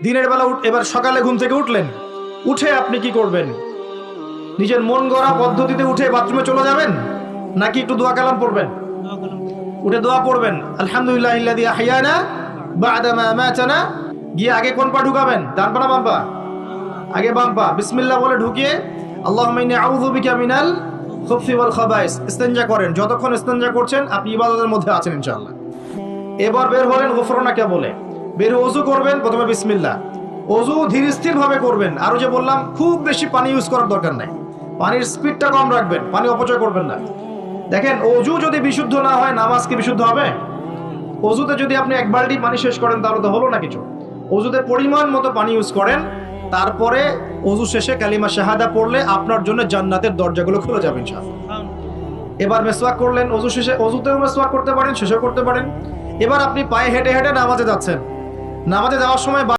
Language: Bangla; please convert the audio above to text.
দিনের বেলা এবার সকালে ঘুম থেকে উঠলেন, উঠে আপনি কি করবেন? নিজের মন গড়া পদ্ধতিতে উঠে বাথরুমে চলে যাবেন, নাকি একটু দোয়া কালাম পড়বেন? উঠে দোয়া পড়বেন, আলহামদুলিল্লাহিল্লাযী আহইয়ানা বা'দা মা আমাতানা। গিয়ে আগে কোন পা ঢুকাবেন, ডান পা না বাম পা? আগে বাম পা। বিসমিল্লাহ বলে ঢুকিয়ে আল্লাহুম্মা ইন্নী আউযু বিকা মিনাল খুবসি ওয়াল খাবাইস ইস্তেনজা করেন। যতক্ষণ ইস্তেনজা করছেন আপনি ইবাদতের মধ্যে আছেন ইনশাআল্লাহ। এবার বের হলেন গুফরানাকা বলে, বের ওযু করবেন, প্রথমে বিসমিল্লাহ। ওযু ধীর স্থির ভাবে করবেন। আরো যে বললাম, খুব বেশি পানি ইউজ করার দরকার নাই, পানির স্পিডটা কম রাখবেন, পানি অপচয় করবেন না। দেখেন, ওযু যদি বিশুদ্ধ না হয় নামাজ কি বিশুদ্ধ হবে? ওযুতে যদি আপনি এক বালতি পানি শেষ করেন তাহলে তো হলো না কিছু। ওযুতে পরিমাণ মতো পানি ইউজ করেন, তারপরে ওযু শেষে কালিমা শাহাদা পড়লে আপনার জন্য জান্নাতের দরজাগুলো খুলে যাবে ইনশাআল্লাহ। এবার মেসওয়াক করলেন, ওযু শেষে, ওযুতেও মেসওয়াক করতে পারেন, শেষেও করতে পারেন। এবার আপনি পায়ে হেঁটে হেঁটে নামাজে যাচ্ছেন, নামাজে যাওয়ার সময়